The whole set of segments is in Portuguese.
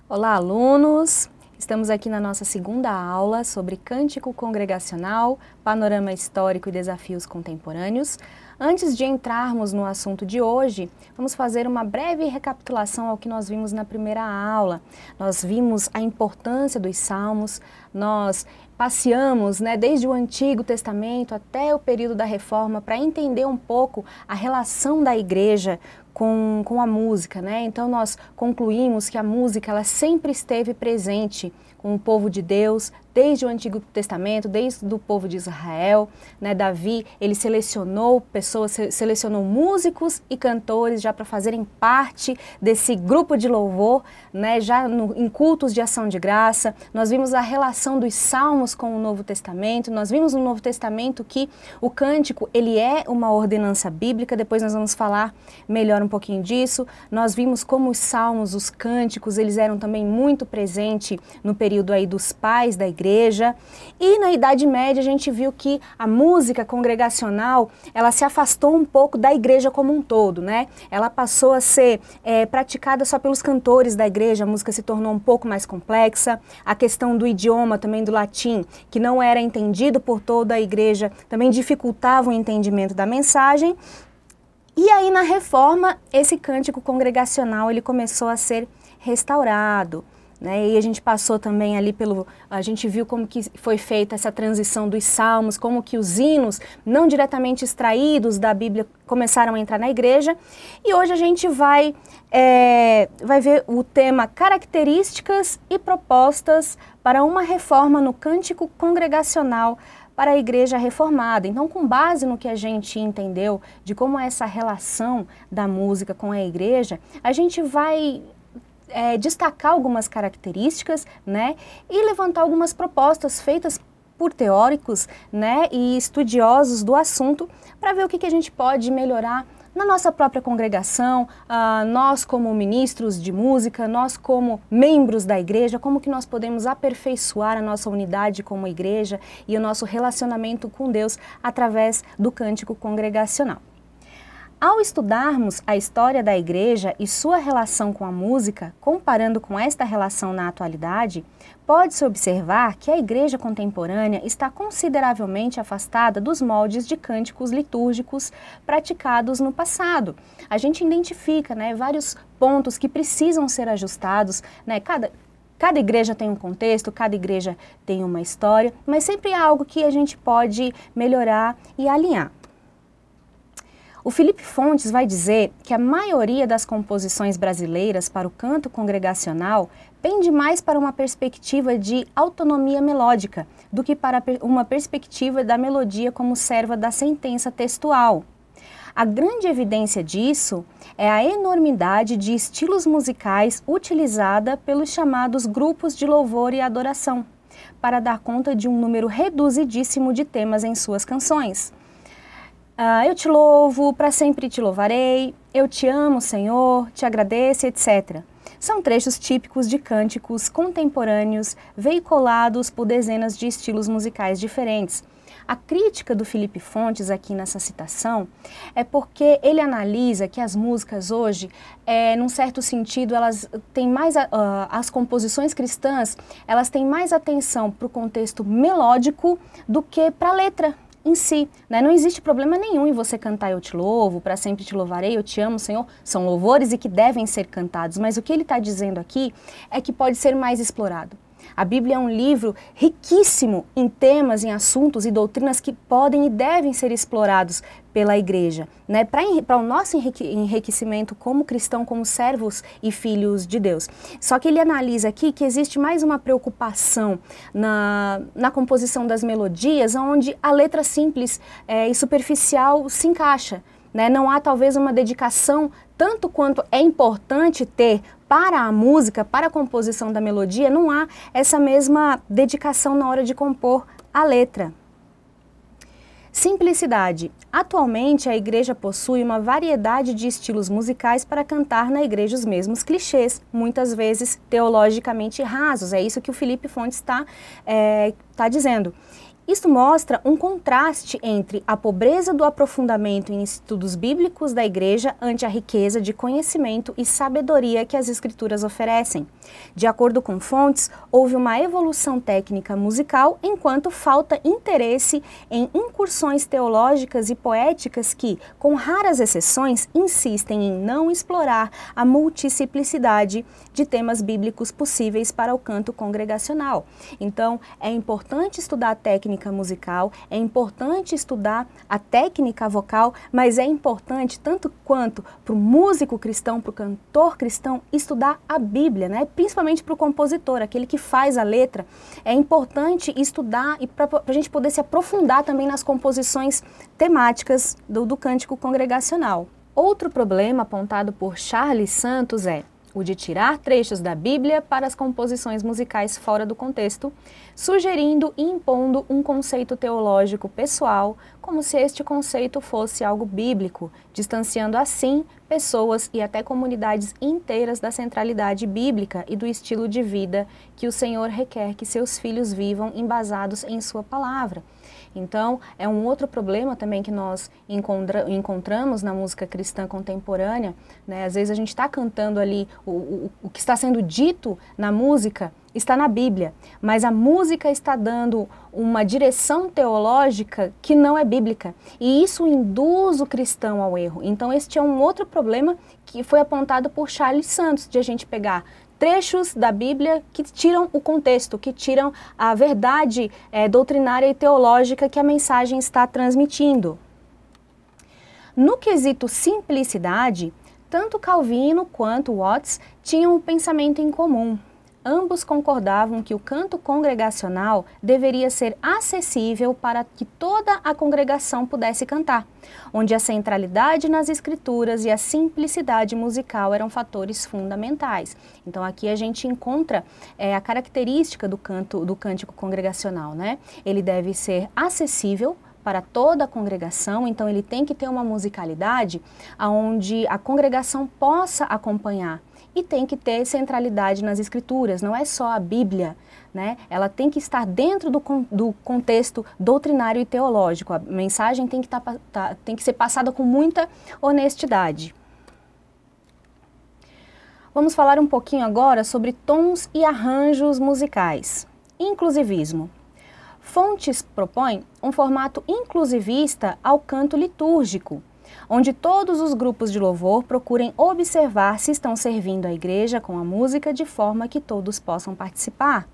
Olá, alunos! Estamos aqui na nossa segunda aula sobre cântico congregacional, panorama histórico e desafios contemporâneos. Antes de entrarmos no assunto de hoje, vamos fazer uma breve recapitulação ao que nós vimos na primeira aula. Nós vimos a importância dos salmos, nós passeamos, desde o Antigo Testamento até o período da Reforma para entender um pouco a relação da igreja com a música, Então nós concluímos que a música ela sempre esteve presente com o povo de Deus, desde o Antigo Testamento, desde o povo de Israel, Davi, ele selecionou pessoas, selecionou músicos e cantores já para fazerem parte desse grupo de louvor, já em cultos de ação de graça. Nós vimos a relação dos salmos com o Novo Testamento, nós vimos no Novo Testamento que o cântico, ele é uma ordenança bíblica, depois nós vamos falar melhor um pouquinho disso. Nós vimos como os salmos, os cânticos, eles eram também muito presentes no período aí dos pais da igreja. E na Idade Média a gente viu que a música congregacional, ela se afastou um pouco da igreja como um todo, Ela passou a ser praticada só pelos cantores da igreja, a música se tornou um pouco mais complexa, a questão do idioma também do latim, que não era entendido por toda a igreja, também dificultava o entendimento da mensagem. E aí na Reforma, esse cântico congregacional, ele começou a ser restaurado. E a gente passou também ali a gente viu como que foi feita essa transição dos salmos, como que os hinos, não diretamente extraídos da Bíblia, começaram a entrar na igreja. E hoje a gente vai ver o tema características e propostas para uma reforma no cântico congregacional para a igreja reformada. Então, com base no que a gente entendeu de como é essa relação da música com a igreja, a gente vai destacar algumas características, e levantar algumas propostas feitas por teóricos, e estudiosos do assunto, para ver o que a gente pode melhorar na nossa própria congregação, nós como ministros de música, nós como membros da igreja, como que nós podemos aperfeiçoar a nossa unidade como igreja e o nosso relacionamento com Deus através do cântico congregacional. Ao estudarmos a história da igreja e sua relação com a música, comparando com esta relação na atualidade, pode-se observar que a igreja contemporânea está consideravelmente afastada dos moldes de cânticos litúrgicos praticados no passado. A gente identifica vários pontos que precisam ser ajustados, Cada igreja tem um contexto, cada igreja tem uma história, mas sempre há algo que a gente pode melhorar e alinhar. O Felipe Fontes vai dizer que a maioria das composições brasileiras para o canto congregacional pende mais para uma perspectiva de autonomia melódica do que para uma perspectiva da melodia como serva da sentença textual. A grande evidência disso é a enormidade de estilos musicais utilizada pelos chamados grupos de louvor e adoração, para dar conta de um número reduzidíssimo de temas em suas canções. Eu te louvo, para sempre te louvarei, eu te amo, Senhor, te agradeço, etc. São trechos típicos de cânticos contemporâneos veiculados por dezenas de estilos musicais diferentes. A crítica do Felipe Fontes aqui nessa citação é porque ele analisa que as músicas hoje, num certo sentido, elas têm mais, as composições cristãs, elas têm mais atenção para o contexto melódico do que para a letra em si, Não existe problema nenhum em você cantar eu te louvo, para sempre te louvarei, eu te amo, Senhor. São louvores e que devem ser cantados, mas o que ele está dizendo aqui é que pode ser mais explorado. A Bíblia é um livro riquíssimo em temas, em assuntos e doutrinas que podem e devem ser explorados pela igreja, para o nosso enriquecimento como cristão, como servos e filhos de Deus. Só que ele analisa aqui que existe mais uma preocupação na composição das melodias, onde a letra simples e superficial se encaixa. Não há talvez uma dedicação tanto quanto é importante ter para a música, para a composição da melodia, não há essa mesma dedicação na hora de compor a letra. Simplicidade. Atualmente, a igreja possui uma variedade de estilos musicais para cantar na igreja os mesmos clichês, muitas vezes teologicamente rasos. É isso que o Felipe Fontes está dizendo. Isso mostra um contraste entre a pobreza do aprofundamento em estudos bíblicos da igreja ante a riqueza de conhecimento e sabedoria que as escrituras oferecem. De acordo com fontes, houve uma evolução técnica musical, enquanto falta interesse em incursões teológicas e poéticas que, com raras exceções, insistem em não explorar a multiplicidade de temas bíblicos possíveis para o canto congregacional. Então, é importante estudar a técnica musical, é importante estudar a técnica vocal, mas é importante, tanto quanto para o músico cristão, para o cantor cristão, estudar a Bíblia, né? Principalmente para o compositor, aquele que faz a letra. É importante estudar e para a gente poder se aprofundar também nas composições temáticas do cântico congregacional. Outro problema apontado por Charles Santos é o de tirar trechos da Bíblia para as composições musicais fora do contexto, sugerindo e impondo um conceito teológico pessoal, como se este conceito fosse algo bíblico, distanciando assim pessoas e até comunidades inteiras da centralidade bíblica e do estilo de vida que o Senhor requer que seus filhos vivam embasados em sua palavra. Então, é um outro problema também que nós encontramos na música cristã contemporânea, né? Às vezes a gente está cantando ali, o que está sendo dito na música está na Bíblia, mas a música está dando uma direção teológica que não é bíblica, e isso induz o cristão ao erro. Então, este é um outro problema que foi apontado por Charles Santos, de a gente pegar trechos da Bíblia que tiram o contexto, que tiram a verdade doutrinária e teológica que a mensagem está transmitindo. No quesito simplicidade, tanto Calvino quanto Watts tinham um pensamento em comum. Ambos concordavam que o canto congregacional deveria ser acessível para que toda a congregação pudesse cantar, onde a centralidade nas escrituras e a simplicidade musical eram fatores fundamentais. Então aqui a gente encontra a característica do cântico congregacional, né? Ele deve ser acessível para toda a congregação, então ele tem que ter uma musicalidade onde a congregação possa acompanhar. E tem que ter centralidade nas escrituras, não é só a Bíblia, né? Ela tem que estar dentro do contexto doutrinário e teológico. A mensagem tem que ser passada com muita honestidade. Vamos falar um pouquinho agora sobre tons e arranjos musicais. Inclusivismo. Fontes propõem um formato inclusivista ao canto litúrgico, onde todos os grupos de louvor procurem observar se estão servindo a igreja com a música de forma que todos possam participar.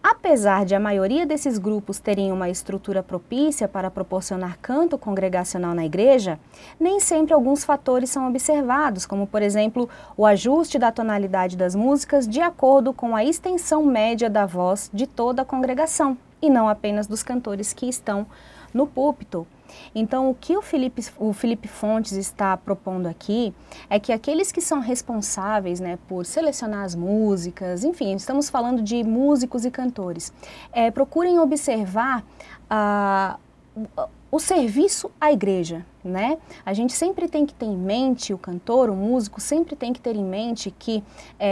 Apesar de a maioria desses grupos terem uma estrutura propícia para proporcionar canto congregacional na igreja, nem sempre alguns fatores são observados, como, por exemplo, o ajuste da tonalidade das músicas de acordo com a extensão média da voz de toda a congregação, e não apenas dos cantores que estão no púlpito. Então, o que o Felipe Fontes está propondo aqui é que aqueles que são responsáveis, né, por selecionar as músicas, enfim, estamos falando de músicos e cantores, procurem observar o serviço à igreja, né? A gente sempre tem que ter em mente, o cantor, o músico, sempre tem que ter em mente que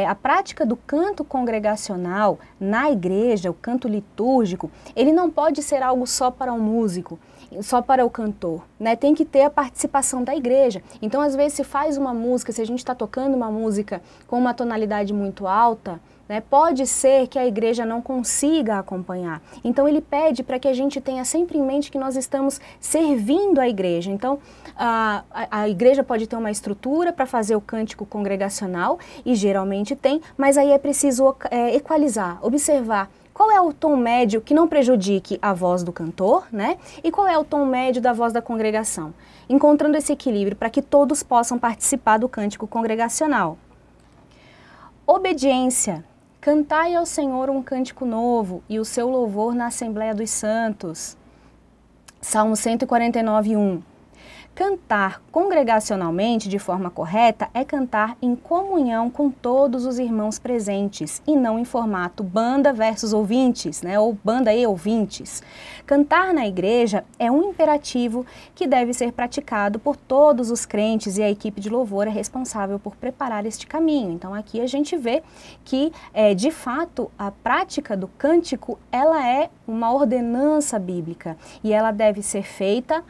a prática do canto congregacional na igreja, o canto litúrgico, ele não pode ser algo só para o músico, só para o cantor, né? Tem que ter a participação da igreja. Então, às vezes, se faz uma música, se a gente está tocando uma música com uma tonalidade muito alta, né, pode ser que a igreja não consiga acompanhar. Então, ele pede para que a gente tenha sempre em mente que nós estamos servindo a igreja. Então, a igreja pode ter uma estrutura para fazer o cântico congregacional, e geralmente tem, mas aí é preciso equalizar, observar qual é o tom médio que não prejudique a voz do cantor, né? E qual é o tom médio da voz da congregação, encontrando esse equilíbrio para que todos possam participar do cântico congregacional. Obediência. Cantai ao Senhor um cântico novo e o seu louvor na Assembleia dos Santos. Salmo 149:1. Cantar congregacionalmente de forma correta é cantar em comunhão com todos os irmãos presentes e não em formato banda versus ouvintes, né, ou banda e ouvintes. Cantar na igreja é um imperativo que deve ser praticado por todos os crentes e a equipe de louvor é responsável por preparar este caminho. Então aqui a gente vê que, de fato, a prática do cântico, ela é uma ordenança bíblica e ela deve ser feita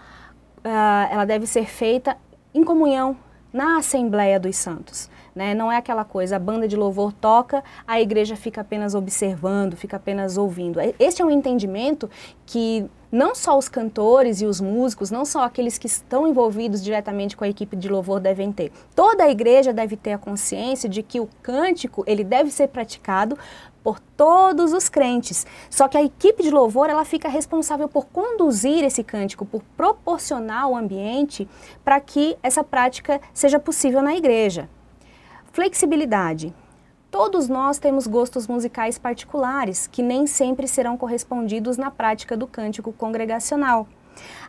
em comunhão na Assembleia dos Santos, né? Não é aquela coisa, a banda de louvor toca, a igreja fica apenas observando, fica apenas ouvindo. Este é um entendimento que não só os cantores e os músicos, não só aqueles que estão envolvidos diretamente com a equipe de louvor devem ter. Toda a igreja deve ter a consciência de que o cântico, ele deve ser praticado por todos os crentes. Só que a equipe de louvor, ela fica responsável por conduzir esse cântico, por proporcionar o ambiente para que essa prática seja possível na igreja. Flexibilidade. Todos nós temos gostos musicais particulares, que nem sempre serão correspondidos na prática do cântico congregacional.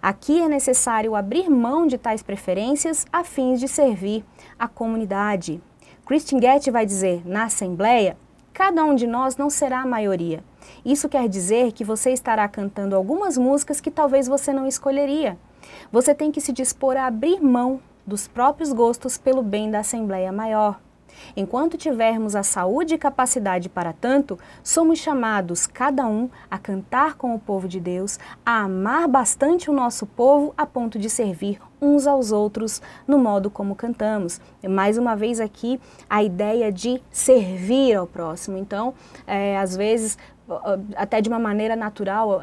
Aqui é necessário abrir mão de tais preferências a fim de servir a comunidade. Christine Getty vai dizer, na Assembleia, cada um de nós não será a maioria. Isso quer dizer que você estará cantando algumas músicas que talvez você não escolheria. Você tem que se dispor a abrir mão dos próprios gostos pelo bem da Assembleia Maior. Enquanto tivermos a saúde e capacidade para tanto, somos chamados, cada um, a cantar com o povo de Deus, a amar bastante o nosso povo a ponto de servir uns aos outros no modo como cantamos. Mais uma vez aqui, a ideia de servir ao próximo. Então, às vezes, até de uma maneira natural,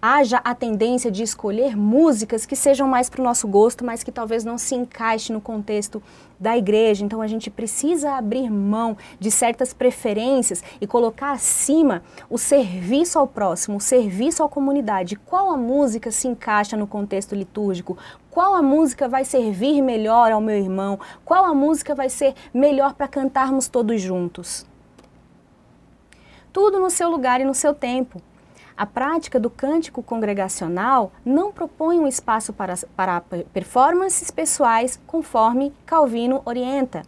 haja a tendência de escolher músicas que sejam mais para o nosso gosto, mas que talvez não se encaixe no contexto da igreja. Então a gente precisa abrir mão de certas preferências e colocar acima o serviço ao próximo, o serviço à comunidade. Qual a música se encaixa no contexto litúrgico? Qual a música vai servir melhor ao meu irmão? Qual a música vai ser melhor para cantarmos todos juntos? Tudo no seu lugar e no seu tempo. A prática do cântico congregacional não propõe um espaço para performances pessoais, conforme Calvino orienta.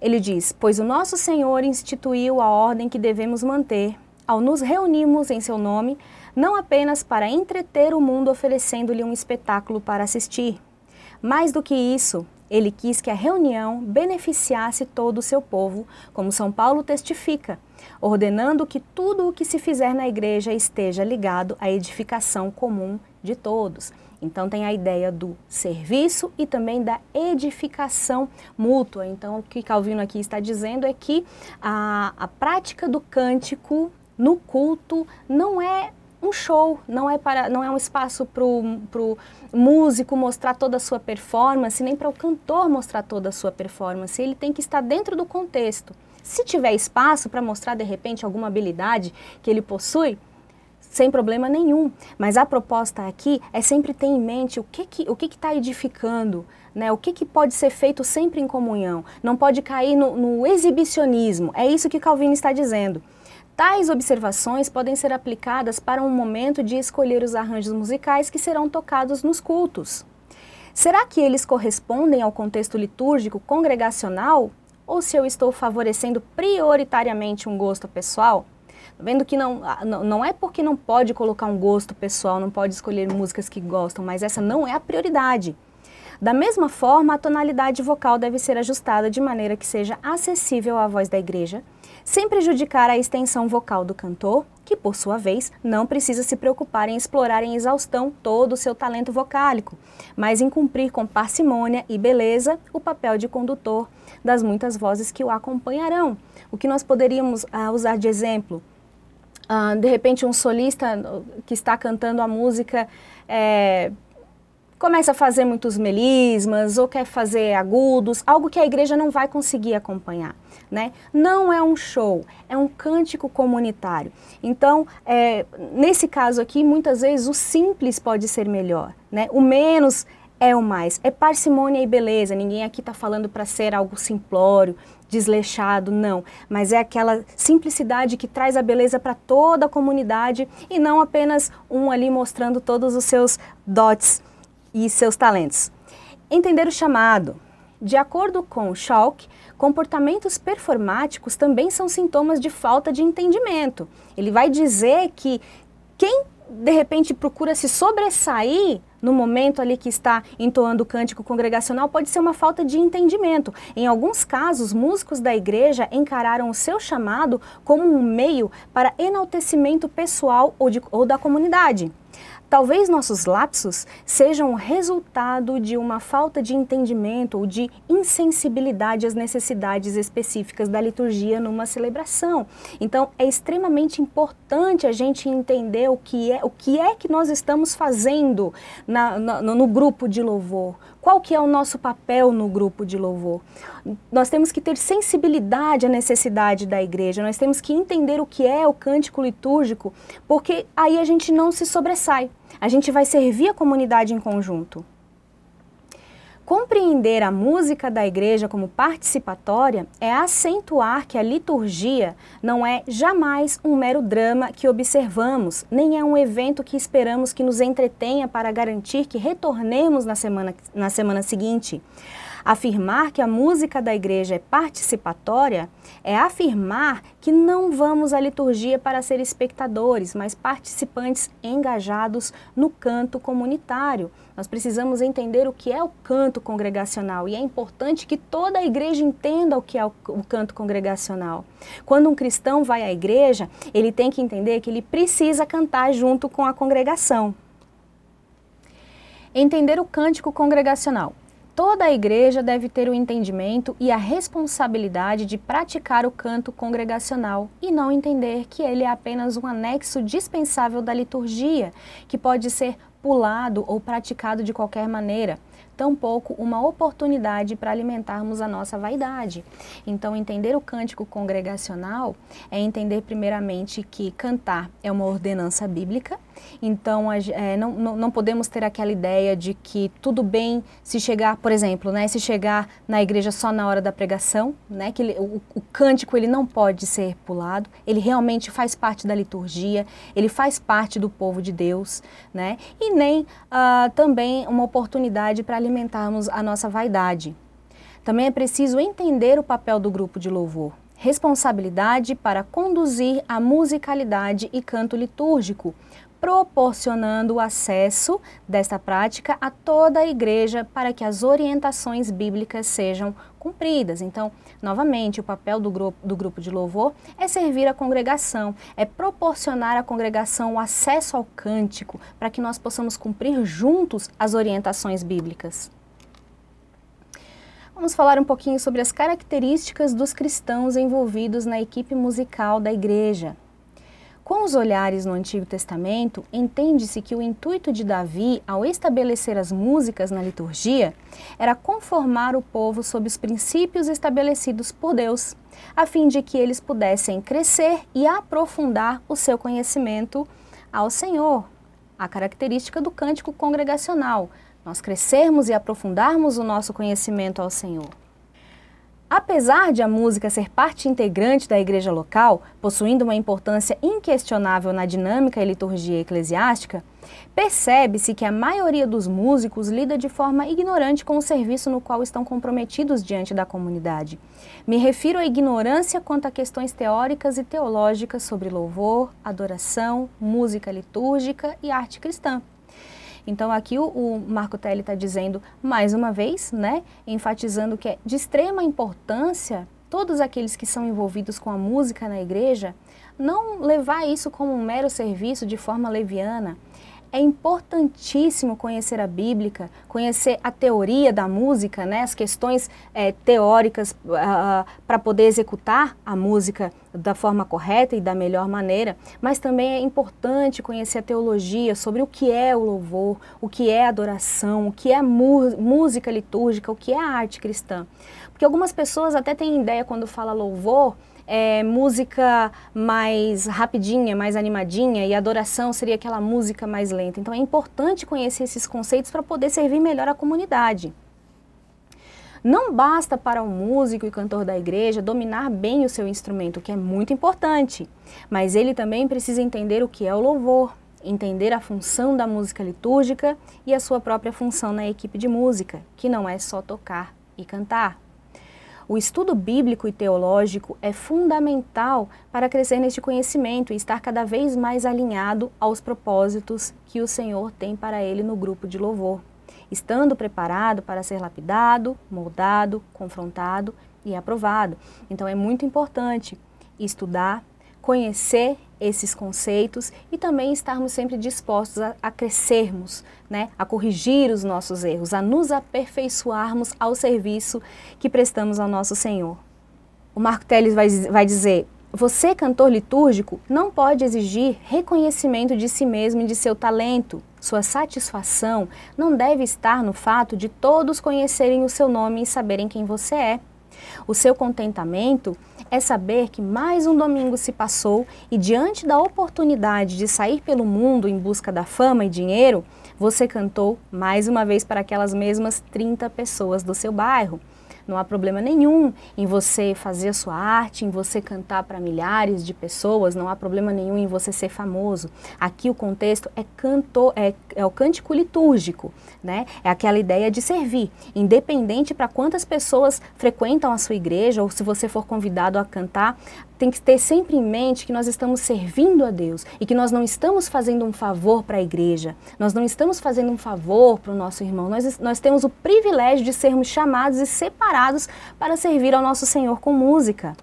Ele diz, pois o nosso Senhor instituiu a ordem que devemos manter, ao nos reunirmos em seu nome, não apenas para entreter o mundo oferecendo-lhe um espetáculo para assistir. Mais do que isso, ele quis que a reunião beneficiasse todo o seu povo, como São Paulo testifica, ordenando que tudo o que se fizer na igreja esteja ligado à edificação comum de todos. Então tem a ideia do serviço e também da edificação mútua. Então o que Calvino aqui está dizendo é que a prática do cântico no culto não é um show, não é um espaço para o músico mostrar toda a sua performance, nem para o cantor mostrar toda a sua performance. Ele tem que estar dentro do contexto. Se tiver espaço para mostrar, de repente, alguma habilidade que ele possui, sem problema nenhum. Mas a proposta aqui é sempre ter em mente o que está edificando, né? O que pode ser feito sempre em comunhão. Não pode cair no exibicionismo. É isso que Calvino está dizendo. Tais observações podem ser aplicadas para um momento de escolher os arranjos musicais que serão tocados nos cultos. Será que eles correspondem ao contexto litúrgico congregacional? Ou se eu estou favorecendo prioritariamente um gosto pessoal? Vendo que não é porque não pode colocar um gosto pessoal, não pode escolher músicas que gostam, mas essa não é a prioridade. Da mesma forma, a tonalidade vocal deve ser ajustada de maneira que seja acessível à voz da igreja, sem prejudicar a extensão vocal do cantor, que, por sua vez, não precisa se preocupar em explorar em exaustão todo o seu talento vocálico, mas em cumprir com parcimônia e beleza o papel de condutor das muitas vozes que o acompanharão. O que nós poderíamos usar de exemplo? De repente, um solista que está cantando a música começa a fazer muitos melismas ou quer fazer agudos, algo que a igreja não vai conseguir acompanhar, né? Não é um show, é um cântico comunitário. Então, nesse caso aqui, muitas vezes o simples pode ser melhor, né? O menos é o mais, é parcimônia e beleza. Ninguém aqui está falando para ser algo simplório, desleixado, não. Mas é aquela simplicidade que traz a beleza para toda a comunidade e não apenas um ali mostrando todos os seus dotes e seus talentos. Entender o chamado. De acordo com Schalk, comportamentos performáticos também são sintomas de falta de entendimento. Ele vai dizer que quem de repente procura se sobressair no momento ali que está entoando o cântico congregacional pode ser uma falta de entendimento. Em alguns casos, músicos da igreja encararam o seu chamado como um meio para enaltecimento pessoal ou da comunidade. Talvez nossos lapsos sejam resultado de uma falta de entendimento ou de insensibilidade às necessidades específicas da liturgia numa celebração. Então, é extremamente importante a gente entender o que é que nós estamos fazendo no grupo de louvor. Qual que é o nosso papel no grupo de louvor? Nós temos que ter sensibilidade à necessidade da igreja, nós temos que entender o que é o cântico litúrgico, porque aí a gente não se sobressai, a gente vai servir a comunidade em conjunto. Compreender a música da igreja como participatória é acentuar que a liturgia não é jamais um mero drama que observamos, nem é um evento que esperamos que nos entretenha para garantir que retornemos na semana seguinte. Afirmar que a música da igreja é participatória é afirmar que não vamos à liturgia para ser espectadores, mas participantes engajados no canto comunitário. Nós precisamos entender o que é o canto congregacional e é importante que toda a igreja entenda o que é o canto congregacional. Quando um cristão vai à igreja, ele tem que entender que ele precisa cantar junto com a congregação. Entender o cântico congregacional. Toda a igreja deve ter o entendimento e a responsabilidade de praticar o canto congregacional e não entender que ele é apenas um anexo dispensável da liturgia, que pode ser pulado ou praticado de qualquer maneira, tampouco uma oportunidade para alimentarmos a nossa vaidade. Então, entender o cântico congregacional é entender primeiramente que cantar é uma ordenança bíblica, então não podemos ter aquela ideia de que tudo bem se chegar, por exemplo, se chegar na igreja só na hora da pregação, que o cântico ele não pode ser pulado, ele realmente faz parte da liturgia, ele faz parte do povo de Deus, e nem também uma oportunidade para alimentarmos a nossa vaidade. Também é preciso entender o papel do grupo de louvor. Responsabilidade para conduzir a musicalidade e canto litúrgico, proporcionando o acesso desta prática a toda a igreja para que as orientações bíblicas sejam cumpridas. Então, novamente, o papel do grupo de louvor é servir a congregação, é proporcionar à congregação o acesso ao cântico para que nós possamos cumprir juntos as orientações bíblicas. Vamos falar um pouquinho sobre as características dos cristãos envolvidos na equipe musical da igreja. Com os olhares no Antigo Testamento, entende-se que o intuito de Davi, ao estabelecer as músicas na liturgia, era conformar o povo sob os princípios estabelecidos por Deus, a fim de que eles pudessem crescer e aprofundar o seu conhecimento ao Senhor. A característica do cântico congregacional, nós crescermos e aprofundarmos o nosso conhecimento ao Senhor. Apesar de a música ser parte integrante da igreja local, possuindo uma importância inquestionável na dinâmica e liturgia eclesiástica, percebe-se que a maioria dos músicos lida de forma ignorante com o serviço no qual estão comprometidos diante da comunidade. Me refiro à ignorância quanto a questões teóricas e teológicas sobre louvor, adoração, música litúrgica e arte cristã. Então aqui o Marco Telly está dizendo, mais uma vez, enfatizando que é de extrema importância todos aqueles que são envolvidos com a música na igreja, não levar isso como um mero serviço de forma leviana. É importantíssimo conhecer a Bíblia, conhecer a teoria da música, as questões teóricas para poder executar a música da forma correta e da melhor maneira, mas também é importante conhecer a teologia sobre o que é o louvor, o que é a adoração, o que é a música litúrgica, o que é a arte cristã. Porque algumas pessoas até têm ideia quando fala louvor, música mais rapidinha, mais animadinha, e adoração seria aquela música mais lenta. Então é importante conhecer esses conceitos para poder servir melhor a comunidade. Não basta para o músico e cantor da igreja dominar bem o seu instrumento, que é muito importante, mas ele também precisa entender o que é o louvor. entender a função da música litúrgica e a sua própria função na equipe de música, que não é só tocar e cantar. O estudo bíblico e teológico é fundamental para crescer neste conhecimento e estar cada vez mais alinhado aos propósitos que o Senhor tem para ele no grupo de louvor, estando preparado para ser lapidado, moldado, confrontado e aprovado. Então é muito importante estudar, conhecer esses conceitos e também estarmos sempre dispostos a crescermos, né? A corrigir os nossos erros, a nos aperfeiçoarmos ao serviço que prestamos ao nosso Senhor. O Marco Teles vai dizer: você, cantor litúrgico, não pode exigir reconhecimento de si mesmo e de seu talento. Sua satisfação não deve estar no fato de todos conhecerem o seu nome e saberem quem você é. O seu contentamento é saber que mais um domingo se passou e, diante da oportunidade de sair pelo mundo em busca da fama e dinheiro, você cantou mais uma vez para aquelas mesmas 30 pessoas do seu bairro. Não há problema nenhum em você fazer a sua arte, em você cantar para milhares de pessoas, não há problema nenhum em você ser famoso. Aqui o contexto é o cântico litúrgico, né? É aquela ideia de servir, independente para quantas pessoas frequentam a sua igreja ou se você for convidado a cantar, tem que ter sempre em mente que nós estamos servindo a Deus e que nós não estamos fazendo um favor para a igreja, nós não estamos fazendo um favor para o nosso irmão, nós temos o privilégio de sermos chamados e separados para servir ao nosso Senhor com música.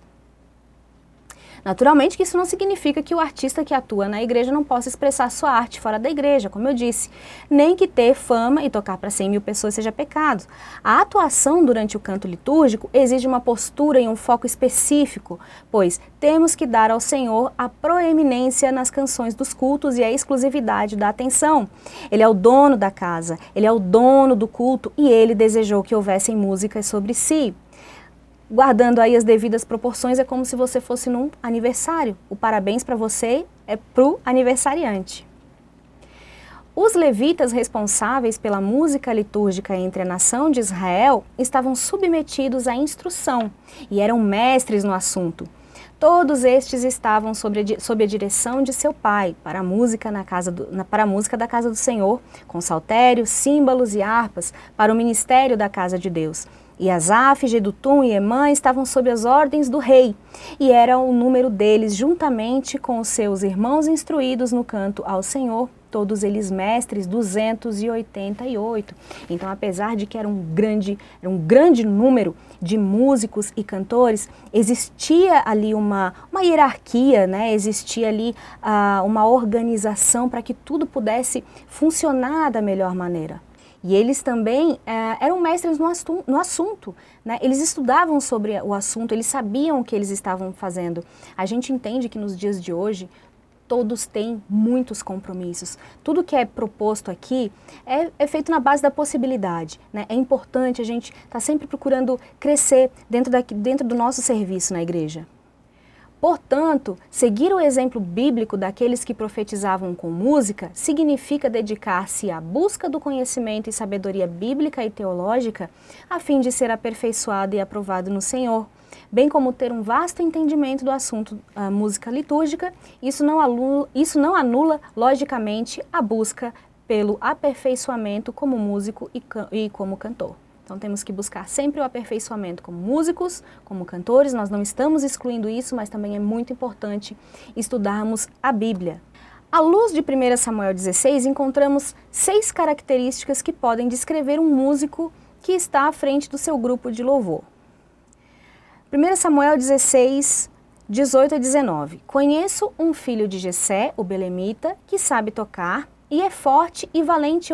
Naturalmente que isso não significa que o artista que atua na igreja não possa expressar sua arte fora da igreja, como eu disse, nem que ter fama e tocar para 100 mil pessoas seja pecado. A atuação durante o canto litúrgico exige uma postura e um foco específico, pois temos que dar ao Senhor a proeminência nas canções dos cultos e a exclusividade da atenção. Ele é o dono da casa, ele é o dono do culto e ele desejou que houvessem músicas sobre si. Guardando aí as devidas proporções, é como se você fosse num aniversário. O parabéns para você é pro aniversariante. Os levitas responsáveis pela música litúrgica entre a nação de Israel estavam submetidos à instrução e eram mestres no assunto. Todos estes estavam sob a direção de seu pai para a música da casa do Senhor, com saltérios, símbolos e harpas para o ministério da casa de Deus. E Asaf, Gedutum e Emã estavam sob as ordens do rei, e era o número deles, juntamente com os seus irmãos instruídos no canto ao Senhor, todos eles mestres, 288. Então, apesar de que era um grande número de músicos e cantores, existia ali uma hierarquia, né? Existia ali uma organização para que tudo pudesse funcionar da melhor maneira. E eles também eram mestres no assunto, né? Eles estudavam sobre o assunto, eles sabiam o que eles estavam fazendo. A gente entende que nos dias de hoje, todos têm muitos compromissos. Tudo que é proposto aqui é feito na base da possibilidade, né? É importante a gente estar sempre procurando crescer dentro do nosso serviço na igreja. Portanto, seguir o exemplo bíblico daqueles que profetizavam com música significa dedicar-se à busca do conhecimento e sabedoria bíblica e teológica a fim de ser aperfeiçoado e aprovado no Senhor, bem como ter um vasto entendimento do assunto música litúrgica. Isso não anula, logicamente, a busca pelo aperfeiçoamento como músico e como cantor. Então temos que buscar sempre o aperfeiçoamento como músicos, como cantores. Nós não estamos excluindo isso, mas também é muito importante estudarmos a Bíblia. À luz de 1 Samuel 16, encontramos 6 características que podem descrever um músico que está à frente do seu grupo de louvor. 1 Samuel 16, 18 a 19. Conheço um filho de Jessé, o belemita, que sabe tocar, e é forte e valente,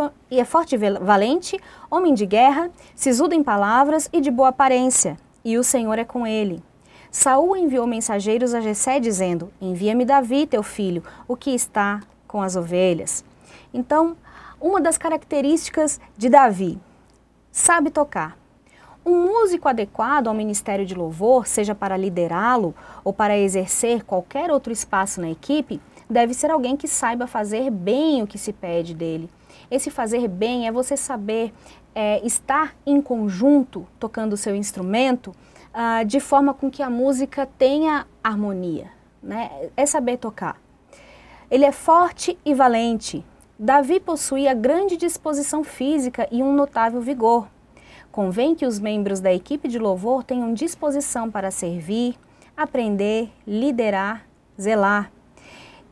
homem de guerra, sisudo em palavras e de boa aparência, e o Senhor é com ele. Saul enviou mensageiros a Jessé dizendo: envia-me Davi, teu filho, o que está com as ovelhas. Então, uma das características de Davi, sabe tocar. Um músico adequado ao ministério de louvor, seja para liderá-lo ou para exercer qualquer outro espaço na equipe, deve ser alguém que saiba fazer bem o que se pede dele. Esse fazer bem é você saber estar em conjunto, tocando o seu instrumento, de forma com que a música tenha harmonia, né? É saber tocar. Ele é forte e valente. Davi possuía grande disposição física e um notável vigor. Convém que os membros da equipe de louvor tenham disposição para servir, aprender, liderar, zelar.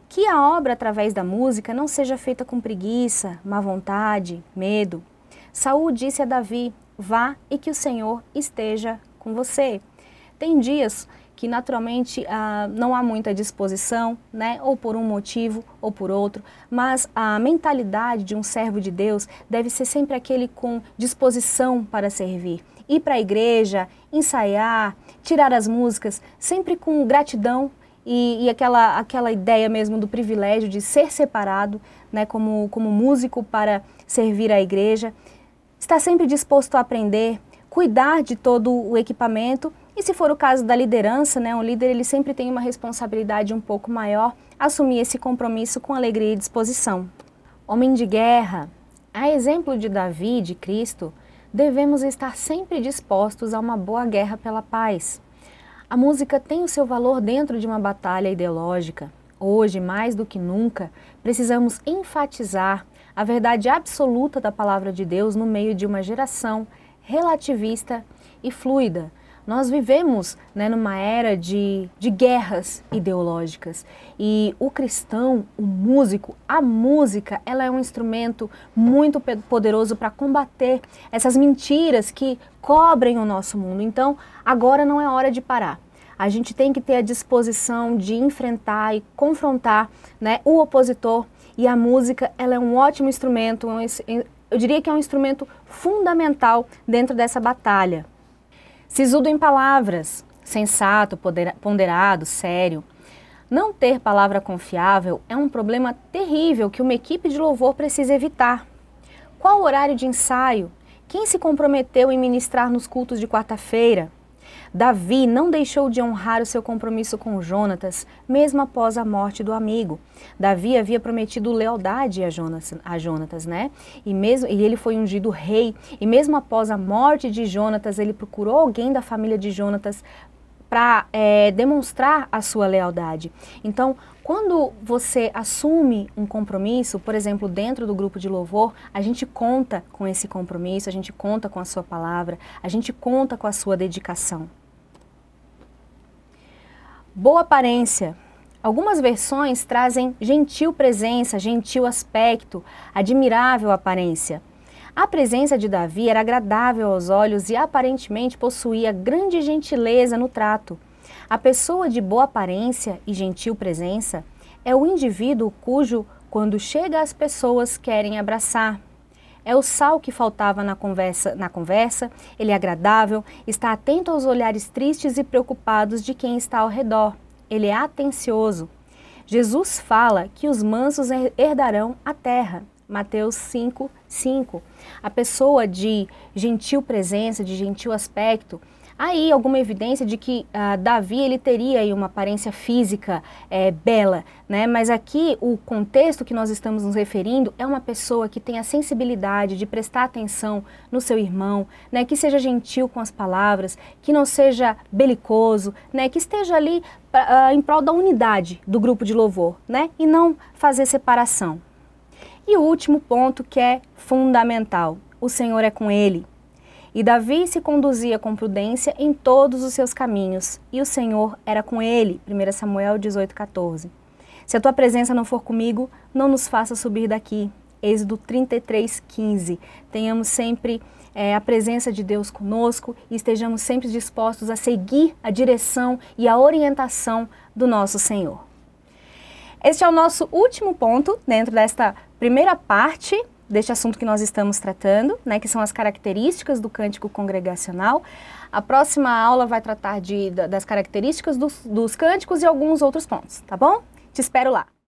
Que a obra através da música não seja feita com preguiça, má vontade, medo. Saul disse a Davi: vá e que o Senhor esteja com você. Tem dias que naturalmente não há muita disposição, né? Ou por um motivo ou por outro, mas a mentalidade de um servo de Deus deve ser sempre aquele com disposição para servir. Ir para a igreja, ensaiar, tirar as músicas, sempre com gratidão e aquela ideia mesmo do privilégio de ser separado, né, como músico para servir a igreja. Estar sempre disposto a aprender, cuidar de todo o equipamento e, se for o caso da liderança, né, um líder ele sempre tem uma responsabilidade um pouco maior, assumir esse compromisso com alegria e disposição. Homem de guerra, a exemplo de Davi, de Cristo, devemos estar sempre dispostos a uma boa guerra pela paz. A música tem o seu valor dentro de uma batalha ideológica. Hoje, mais do que nunca, precisamos enfatizar a verdade absoluta da palavra de Deus no meio de uma geração relativista e fluida. Nós vivemos, né, numa era de guerras ideológicas e o cristão, o músico, a música, ela é um instrumento muito poderoso para combater essas mentiras que cobrem o nosso mundo. Então, agora não é hora de parar. A gente tem que ter a disposição de enfrentar e confrontar, né, o opositor, e a música, ela é um ótimo instrumento, eu diria que é um instrumento fundamental dentro dessa batalha. Sisudo em palavras, sensato, ponderado, sério. Não ter palavra confiável é um problema terrível que uma equipe de louvor precisa evitar. Qual o horário de ensaio? Quem se comprometeu em ministrar nos cultos de quarta-feira? Davi não deixou de honrar o seu compromisso com Jonatas, mesmo após a morte do amigo. Davi havia prometido lealdade a Jonatas, né? E ele foi ungido rei, e mesmo após a morte de Jonatas, ele procurou alguém da família de Jonatas para demonstrar a sua lealdade. Então, quando você assume um compromisso, por exemplo, dentro do grupo de louvor, a gente conta com esse compromisso, a gente conta com a sua palavra, a gente conta com a sua dedicação. Boa aparência. Algumas versões trazem gentil presença, gentil aspecto, admirável aparência. A presença de Davi era agradável aos olhos e aparentemente possuía grande gentileza no trato. A pessoa de boa aparência e gentil presença é o indivíduo cujo, quando chega às pessoas, querem abraçar. É o sal que faltava na conversa, ele é agradável, está atento aos olhares tristes e preocupados de quem está ao redor. Ele é atencioso. Jesus fala que os mansos herdarão a terra. Mateus 5:5. A pessoa de gentil presença, de gentil aspecto, há aí alguma evidência de que Davi ele teria aí uma aparência física bela, né? Mas aqui o contexto que nós estamos nos referindo é uma pessoa que tem a sensibilidade de prestar atenção no seu irmão, né? Que seja gentil com as palavras, que não seja belicoso, né? Que esteja ali em prol da unidade do grupo de louvor, né? E não fazer separação. E o último ponto que é fundamental, o Senhor é com ele. E Davi se conduzia com prudência em todos os seus caminhos, e o Senhor era com ele. 1 Samuel 18:14. Se a tua presença não for comigo, não nos faça subir daqui. Êxodo 33:15. Tenhamos sempre a presença de Deus conosco e estejamos sempre dispostos a seguir a direção e a orientação do nosso Senhor. Este é o nosso último ponto dentro desta primeira parte deste assunto que nós estamos tratando, né, que são as características do cântico congregacional. A próxima aula vai tratar das características dos cânticos e alguns outros pontos, tá bom? Te espero lá!